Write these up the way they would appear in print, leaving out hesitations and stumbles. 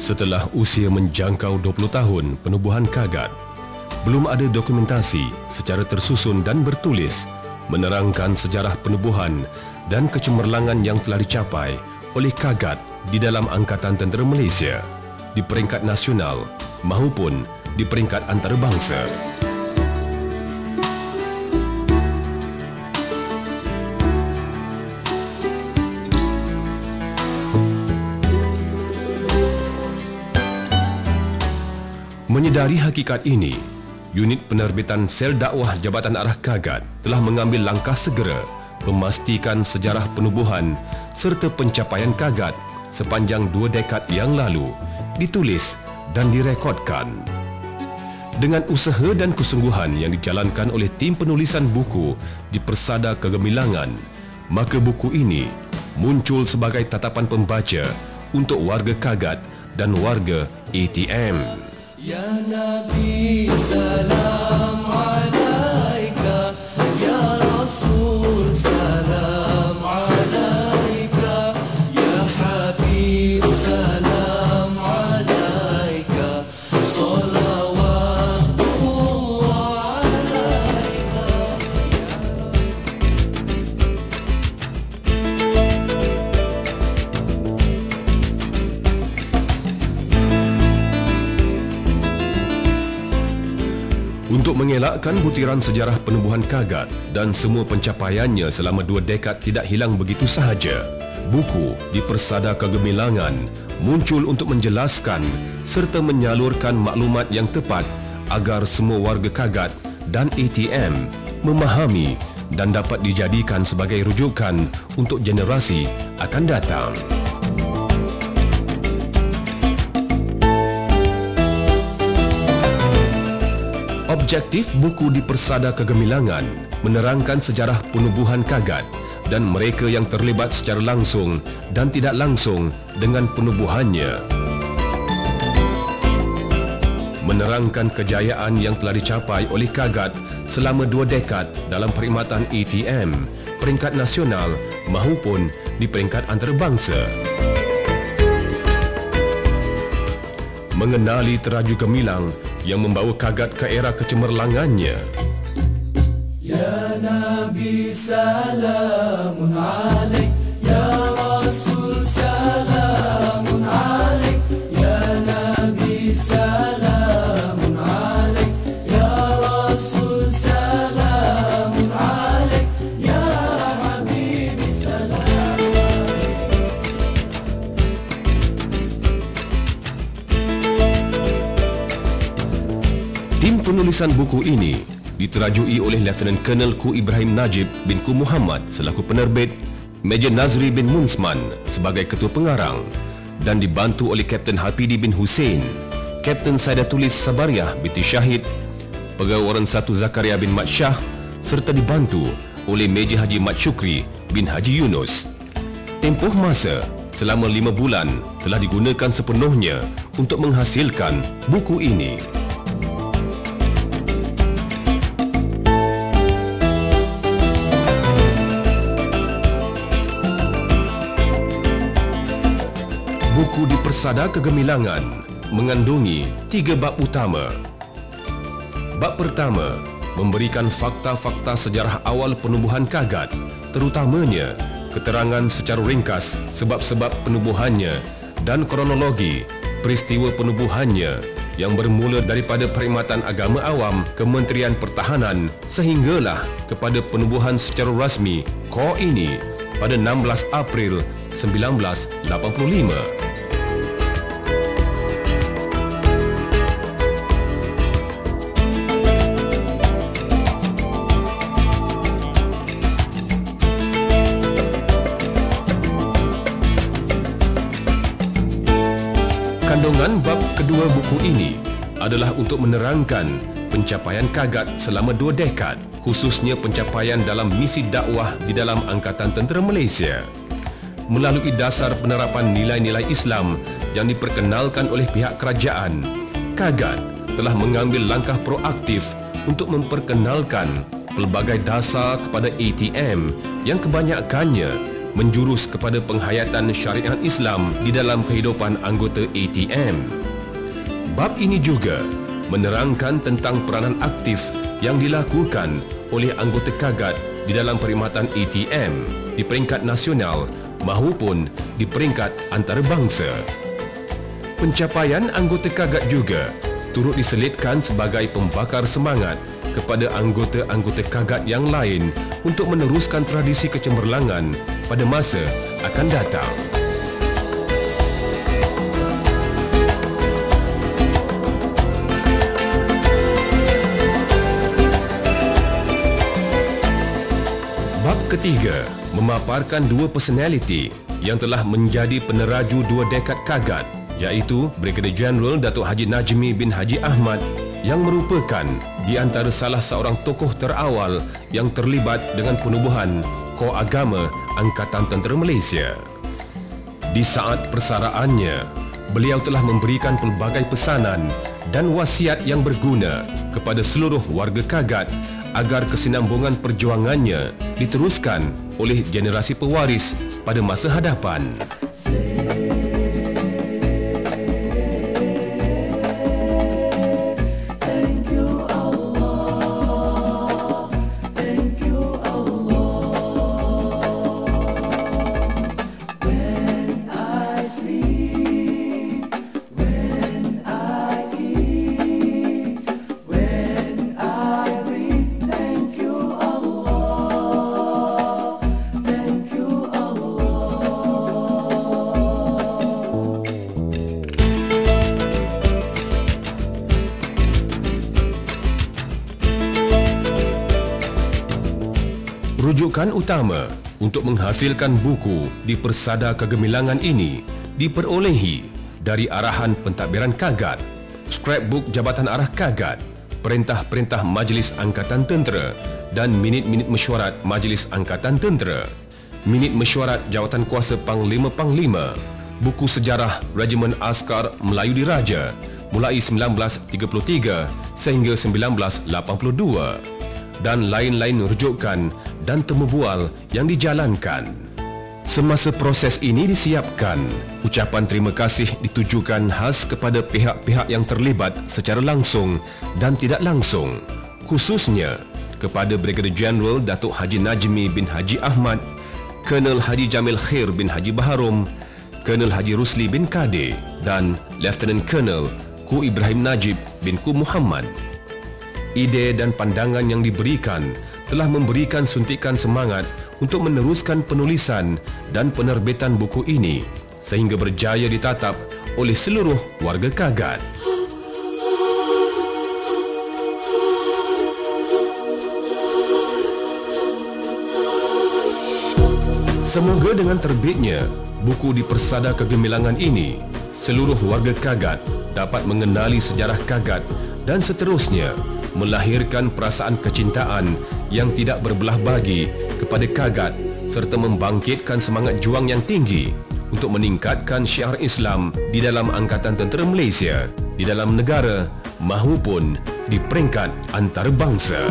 Setelah usia menjangkau 20 tahun penubuhan Kagat, belum ada dokumentasi secara tersusun dan bertulis menerangkan sejarah penubuhan dan kecemerlangan yang telah dicapai oleh Kagat di dalam Angkatan Tentera Malaysia di peringkat nasional maupun di peringkat antarabangsa. Menyedari hakikat ini, unit penerbitan sel dakwah Jabatan Arah Kagat telah mengambil langkah segera memastikan sejarah penubuhan serta pencapaian Kagat sepanjang 2 dekad yang lalu ditulis dan direkodkan. Dengan usaha dan kesungguhan yang dijalankan oleh tim penulisan buku di Persada Kegemilangan, maka buku ini muncul sebagai tatapan pembaca untuk warga Kagat dan warga ATM. Ya Nabi salam alaika, Ya Rasul salam alaika, Ya Habib salam alaika, salawatullah alaika. Untuk mengelakkan butiran sejarah penubuhan Kagat dan semua pencapaiannya selama 2 dekad tidak hilang begitu sahaja, buku di Persada Kegemilangan muncul untuk menjelaskan serta menyalurkan maklumat yang tepat agar semua warga Kagat dan ATM memahami dan dapat dijadikan sebagai rujukan untuk generasi akan datang. Objektif buku di Persada Kegemilangan menerangkan sejarah penubuhan Kagat dan mereka yang terlibat secara langsung dan tidak langsung dengan penubuhannya. Menerangkan kejayaan yang telah dicapai oleh Kagat selama 2 dekad dalam perkhidmatan ATM, peringkat nasional maupun di peringkat antarabangsa. Mengenali teraju gemilang yang membawa Kagat ke era kecemerlangannya. Ya Nabi salamun alaik, Ya Rasul salamun alaik, Ya Nabi salamun alaik, Ya Rasul salamun alaik, Ya Habib salamun alaik. Tim penulisan buku ini diterajui oleh Lieutenant Colonel Ku Ibrahim Najib bin Ku Muhammad selaku penerbit, Major Nazri bin Munsman sebagai ketua pengarang dan dibantu oleh Kapten Hapidi bin Hussein, Kapten Saidatulis Sabariah binti Syahid, Pegawai Waran 1 Zakaria bin Mat Shah serta dibantu oleh Major Haji Mat Syukri bin Haji Yunus. Tempoh masa selama 5 bulan telah digunakan sepenuhnya untuk menghasilkan buku ini. Buku di Persada Kegemilangan mengandungi 3 bab utama. Bab pertama memberikan fakta-fakta sejarah awal penubuhan Kagat, terutamanya keterangan secara ringkas sebab-sebab penubuhannya dan kronologi peristiwa penubuhannya yang bermula daripada perkhidmatan agama awam Kementerian Pertahanan sehinggalah kepada penubuhan secara rasmi KOR ini pada 16 April 1985. Kandungan bab kedua buku ini adalah untuk menerangkan pencapaian Kagat selama 2 dekad, khususnya pencapaian dalam misi dakwah di dalam Angkatan Tentera Malaysia. Melalui dasar penerapan nilai-nilai Islam yang diperkenalkan oleh pihak kerajaan, Kagat telah mengambil langkah proaktif untuk memperkenalkan pelbagai dasar kepada ATM yang kebanyakannya menjurus kepada penghayatan syariat Islam di dalam kehidupan anggota ATM. Bab ini juga menerangkan tentang peranan aktif yang dilakukan oleh anggota KAGAT di dalam perkhidmatan ATM di peringkat nasional maupun di peringkat antarabangsa. Pencapaian anggota KAGAT juga turut diselitkan sebagai pembakar semangat kepada anggota-anggota KAGAT yang lain untuk meneruskan tradisi kecemerlangan pada masa akan datang. Bab ketiga memaparkan dua personaliti yang telah menjadi peneraju dua dekad KAGAT, iaitu Brigadier Jeneral Datuk Haji Najmi bin Haji Ahmad yang merupakan di antara salah seorang tokoh terawal yang terlibat dengan penubuhan Kor Agama Angkatan Tentera Malaysia. Di saat persaraannya, beliau telah memberikan pelbagai pesanan dan wasiat yang berguna kepada seluruh warga KAGAT agar kesinambungan perjuangannya diteruskan oleh generasi pewaris pada masa hadapan. Rujukan utama untuk menghasilkan buku di Persada Kegemilangan ini diperolehi dari arahan pentadbiran KAGAT, scrapbook Jabatan Arah KAGAT, perintah-perintah Majlis Angkatan Tentera dan minit-minit mesyuarat Majlis Angkatan Tentera, minit mesyuarat Jawatan Kuasa Panglima-Panglima, buku sejarah Regimen Askar Melayu Diraja mulai 1933 sehingga 1982 dan lain-lain rujukan dan temu bual yang dijalankan. Semasa proses ini disiapkan, ucapan terima kasih ditujukan khas kepada pihak-pihak yang terlibat secara langsung dan tidak langsung, khususnya kepada Brigadier Jeneral Datuk Haji Najmi bin Haji Ahmad, Colonel Haji Jamil Khair bin Haji Baharom, Colonel Haji Rusli bin Kadir dan Lieutenant Colonel Ku Ibrahim Najib bin Ku Muhammad. Ide dan pandangan yang diberikan telah memberikan suntikan semangat untuk meneruskan penulisan dan penerbitan buku ini sehingga berjaya ditatap oleh seluruh warga KAGAT. Semoga dengan terbitnya buku di Persada Kegemilangan ini, seluruh warga KAGAT dapat mengenali sejarah KAGAT dan seterusnya melahirkan perasaan kecintaan yang tidak berbelah bagi kepada KAGAT serta membangkitkan semangat juang yang tinggi untuk meningkatkan syiar Islam di dalam Angkatan Tentera Malaysia, di dalam negara maupun di peringkat antarabangsa.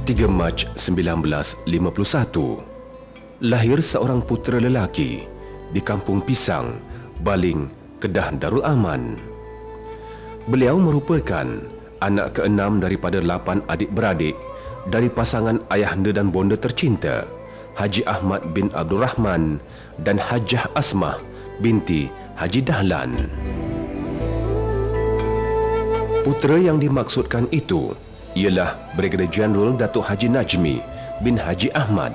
3 Mac 1951, lahir seorang putera lelaki di Kampung Pisang, Baling, Kedah Darul Aman. Beliau merupakan anak ke-6 daripada 8 adik-beradik dari pasangan ayahanda dan bonda tercinta, Haji Ahmad bin Abdul Rahman dan Hajah Asmah binti Haji Dahlan. Putera yang dimaksudkan itu ialah Brigadier Jeneral Datuk Haji Najmi bin Haji Ahmad,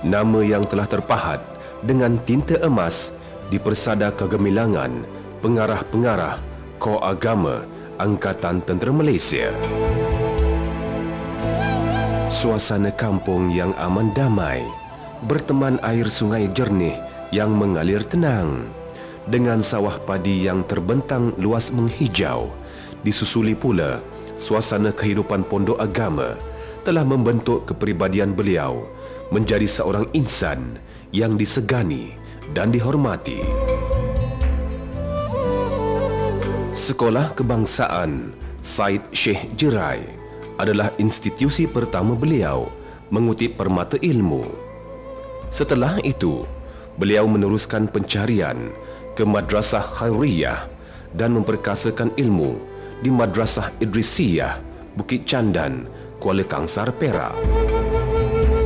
nama yang telah terpahat dengan tinta emas di Persada Kegemilangan Pengarah-Pengarah Kor Agama Angkatan Tentera Malaysia. Suasana kampung yang aman damai, berteman air sungai jernih yang mengalir tenang, dengan sawah padi yang terbentang luas menghijau, disusuli pula suasana kehidupan pondok agama, telah membentuk kepribadian beliau menjadi seorang insan yang disegani dan dihormati. Sekolah Kebangsaan Said Sheikh Jerai adalah institusi pertama beliau mengutip permata ilmu. Setelah itu, beliau meneruskan pencarian ke Madrasah Khairiyah dan memperkasakan ilmu di Madrasah Idrisiyah, Bukit Candan, Kuala Kangsar, Perak.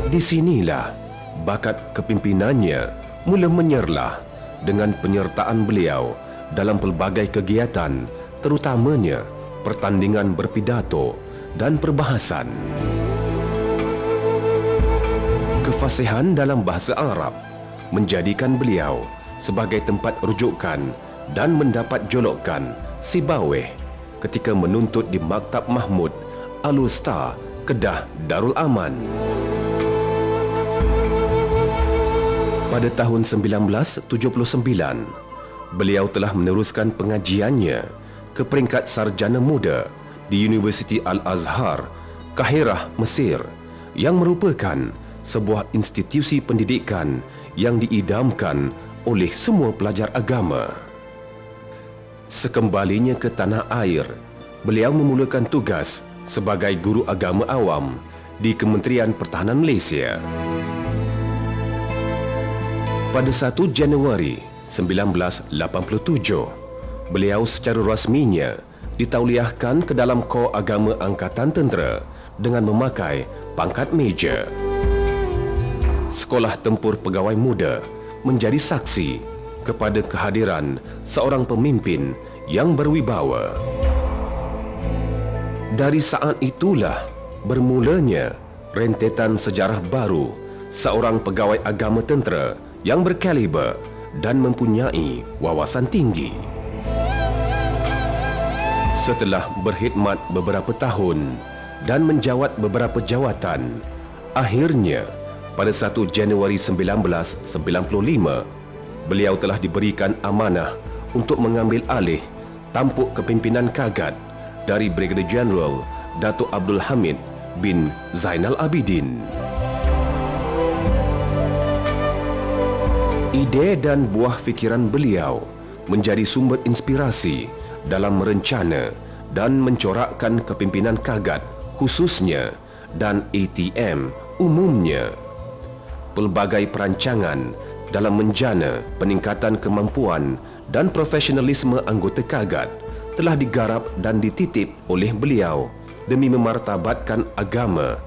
Di sinilah bakat kepimpinannya mula menyerlah dengan penyertaan beliau dalam pelbagai kegiatan, terutamanya pertandingan berpidato dan perbahasan. Kefasihan dalam bahasa Arab menjadikan beliau sebagai tempat rujukan dan mendapat jolokan Sibaweh ketika menuntut di Maktab Mahmud Al-Usta, Kedah Darul Aman. Pada tahun 1979, beliau telah meneruskan pengajiannya ke peringkat sarjana muda di Universiti Al-Azhar, Kahirah, Mesir, yang merupakan sebuah institusi pendidikan yang diidamkan oleh semua pelajar agama. Sekembalinya ke tanah air, beliau memulakan tugas sebagai guru agama awam di Kementerian Pertahanan Malaysia. Pada 1 Januari 1987, beliau secara rasminya ditauliahkan ke dalam Kor Agama Angkatan Tentera dengan memakai pangkat Major. Sekolah Tempur Pegawai Muda menjadi saksi kepada kehadiran seorang pemimpin yang berwibawa. Dari saat itulah bermulanya rentetan sejarah baru seorang pegawai agama tentera yang berkaliber dan mempunyai wawasan tinggi. Setelah berkhidmat beberapa tahun dan menjawat beberapa jawatan, akhirnya pada 1 Januari 1995, beliau telah diberikan amanah untuk mengambil alih tampuk kepimpinan Kagat dari Brigadier Jeneral Datuk Abdul Hamid bin Zainal Abidin. Ide dan buah fikiran beliau menjadi sumber inspirasi dalam merencana dan mencorakkan kepimpinan Kagat khususnya dan ATM umumnya. Pelbagai perancangan dalam menjana peningkatan kemampuan dan profesionalisme anggota Kagat telah digarap dan dititip oleh beliau demi memartabatkan agama,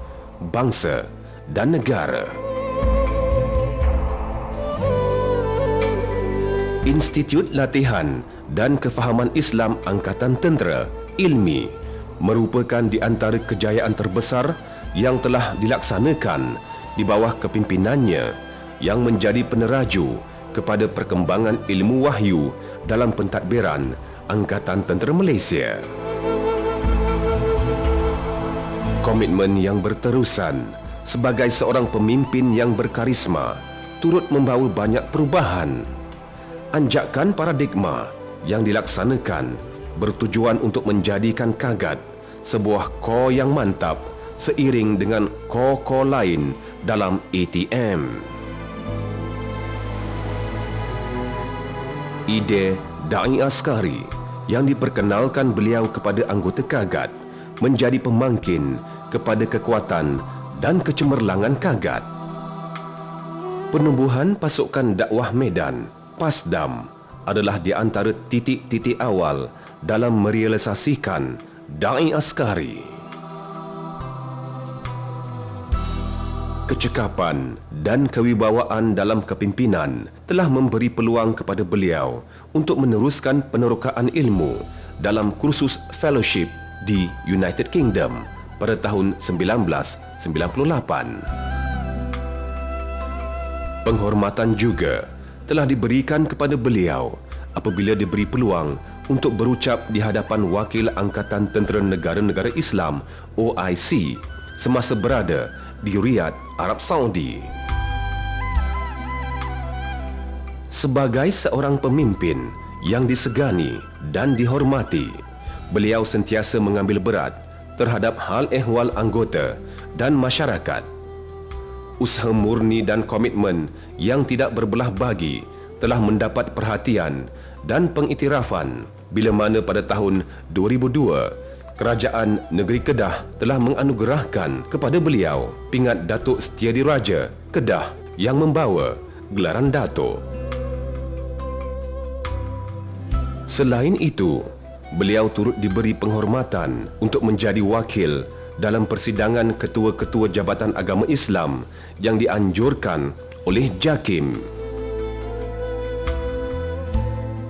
bangsa dan negara. Institut Latihan dan Kefahaman Islam Angkatan Tentera ILMI merupakan di antara kejayaan terbesar yang telah dilaksanakan di bawah kepimpinannya, yang menjadi peneraju kepada perkembangan ilmu wahyu dalam pentadbiran Angkatan Tentera Malaysia. Komitmen yang berterusan sebagai seorang pemimpin yang berkarisma turut membawa banyak perubahan. Anjakan paradigma yang dilaksanakan bertujuan untuk menjadikan Kagat sebuah kor yang mantap seiring dengan kor-kor lain dalam ATM. Ide Da'i Askari yang diperkenalkan beliau kepada anggota Kagat menjadi pemangkin kepada kekuatan dan kecemerlangan Kagat. Penubuhan pasukan dakwah Medan, PASDAM, adalah di antara titik-titik awal dalam merealisasikan Dai Askari. Kecekapan dan kewibawaan dalam kepimpinan telah memberi peluang kepada beliau untuk meneruskan penerokaan ilmu dalam kursus fellowship di United Kingdom pada tahun 1998. Penghormatan juga telah diberikan kepada beliau apabila diberi peluang untuk berucap di hadapan Wakil Angkatan Tentera Negara-Negara Islam OIC semasa berada di Riyadh, Arab Saudi. Sebagai seorang pemimpin yang disegani dan dihormati, beliau sentiasa mengambil berat terhadap hal ehwal anggota dan masyarakat. Usaha murni dan komitmen yang tidak berbelah bagi telah mendapat perhatian dan pengiktirafan bila mana pada tahun 2002 Kerajaan Negeri Kedah telah menganugerahkan kepada beliau pingat Datuk Setiadiraja Kedah yang membawa gelaran Datuk. Selain itu, beliau turut diberi penghormatan untuk menjadi wakil dalam persidangan ketua-ketua Jabatan Agama Islam yang dianjurkan oleh JAKIM.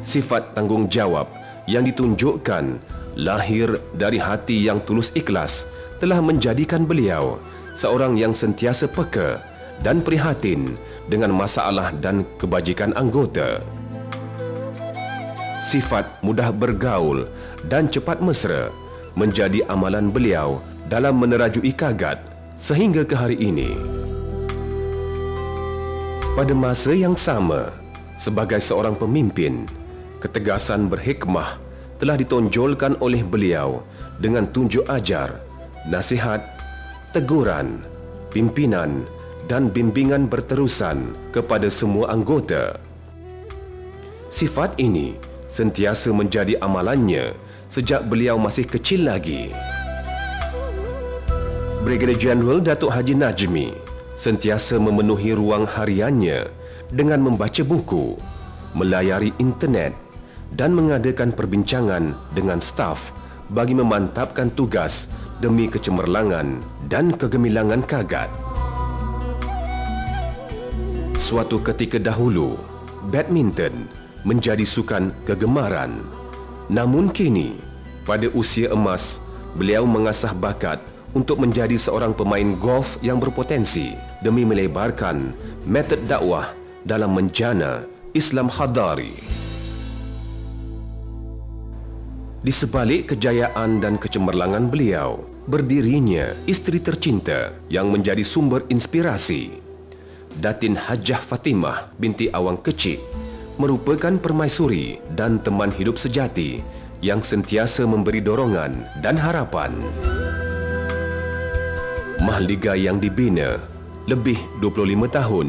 Sifat tanggungjawab yang ditunjukkan lahir dari hati yang tulus ikhlas telah menjadikan beliau seorang yang sentiasa peka dan prihatin dengan masalah dan kebajikan anggota. Sifat mudah bergaul dan cepat mesra menjadi amalan beliau dalam menerajui Kagat sehingga ke hari ini. Pada masa yang sama, sebagai seorang pemimpin, ketegasan berhikmah telah ditonjolkan oleh beliau dengan tunjuk ajar, nasihat, teguran, pimpinan dan bimbingan berterusan kepada semua anggota. Sifat ini sentiasa menjadi amalannya sejak beliau masih kecil lagi. Brigadier Jeneral Datuk Haji Najmi sentiasa memenuhi ruang hariannya dengan membaca buku, melayari internet dan mengadakan perbincangan dengan staf bagi memantapkan tugas demi kecemerlangan dan kegemilangan Kagat. Suatu ketika dahulu, badminton menjadi sukan kegemaran. Namun kini, pada usia emas, beliau mengasah bakat untuk menjadi seorang pemain golf yang berpotensi demi melebarkan metod dakwah dalam menjana Islam hadari. Di sebalik kejayaan dan kecemerlangan beliau, berdirinya isteri tercinta yang menjadi sumber inspirasi. Datin Hajah Fatimah binti Awang Kecik merupakan permaisuri dan teman hidup sejati yang sentiasa memberi dorongan dan harapan. Mahliga yang dibina lebih 25 tahun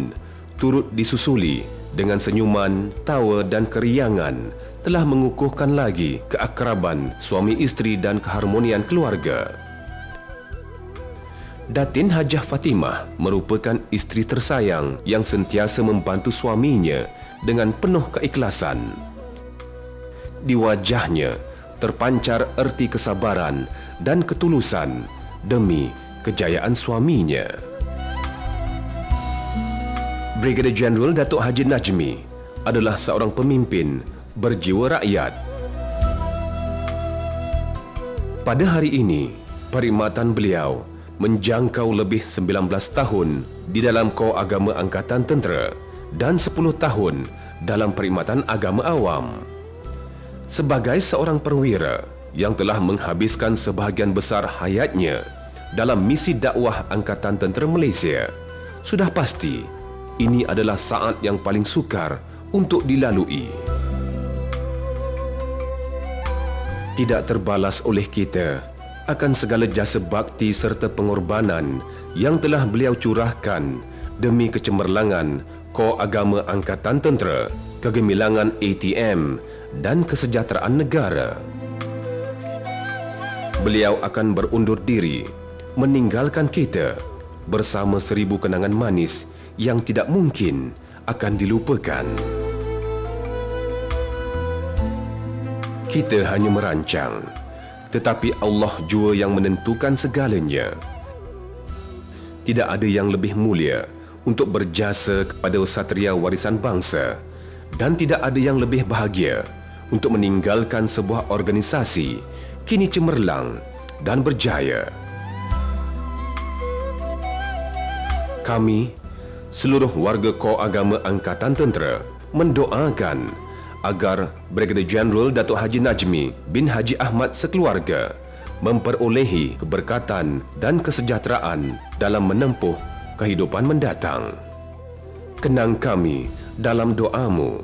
turut disusuli dengan senyuman, tawa dan keriangan telah mengukuhkan lagi keakraban suami isteri dan keharmonian keluarga. Datin Hajah Fatimah merupakan isteri tersayang yang sentiasa membantu suaminya dengan penuh keikhlasan. Di wajahnya terpancar erti kesabaran dan ketulusan demi kejayaan suaminya. Brigadier Jeneral Datuk Haji Najmi adalah seorang pemimpin berjiwa rakyat. Pada hari ini, perkhidmatan beliau menjangkau lebih 19 tahun di dalam Kor Agama Angkatan Tentera dan 10 tahun dalam perkhidmatan agama awam. Sebagai seorang perwira yang telah menghabiskan sebahagian besar hayatnya dalam misi dakwah Angkatan Tentera Malaysia, sudah pasti ini adalah saat yang paling sukar untuk dilalui. Tidak terbalas oleh kita akan segala jasa bakti serta pengorbanan yang telah beliau curahkan demi kecemerlangan Kor Agama Angkatan Tentera, kegemilangan ATM dan kesejahteraan negara. Beliau akan berundur diri, meninggalkan kita bersama 1000 kenangan manis yang tidak mungkin akan dilupakan. Kita hanya merancang, tetapi Allah jua yang menentukan segalanya. Tidak ada yang lebih mulia untuk berjasa kepada satria warisan bangsa, dan tidak ada yang lebih bahagia untuk meninggalkan sebuah organisasi kini cemerlang dan berjaya. Kami, seluruh warga Kor Agama Angkatan Tentera, mendoakan agar Brigadier Jeneral Datuk Haji Najmi bin Haji Ahmad sekeluarga memperolehi keberkatan dan kesejahteraan dalam menempuh kehidupan mendatang. Kenang kami dalam doamu.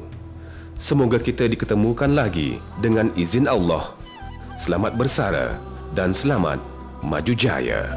Semoga kita diketemukan lagi dengan izin Allah. Selamat bersara dan selamat maju jaya.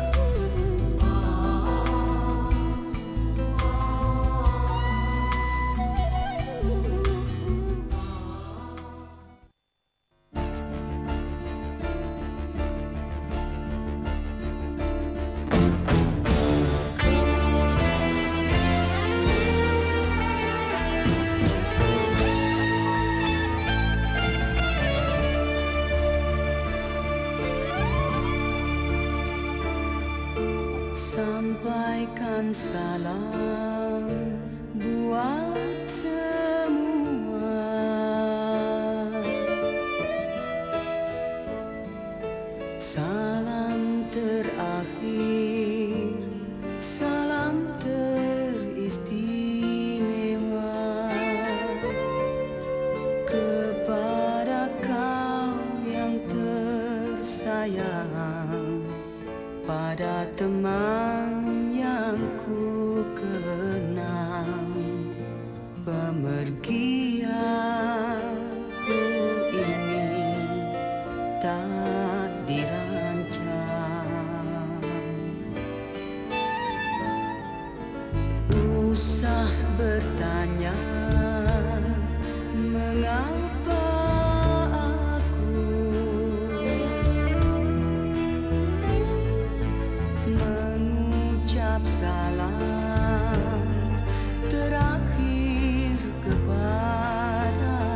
Sampaikan salam buat semua, salam terakhir, salam teristimewa kepada kau yang tersayang, pada teman yang ku kenang. Pemergianku ini tak dirancang. Usah bertanya mengapa aku mengucap salam terakhir kepada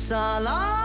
salah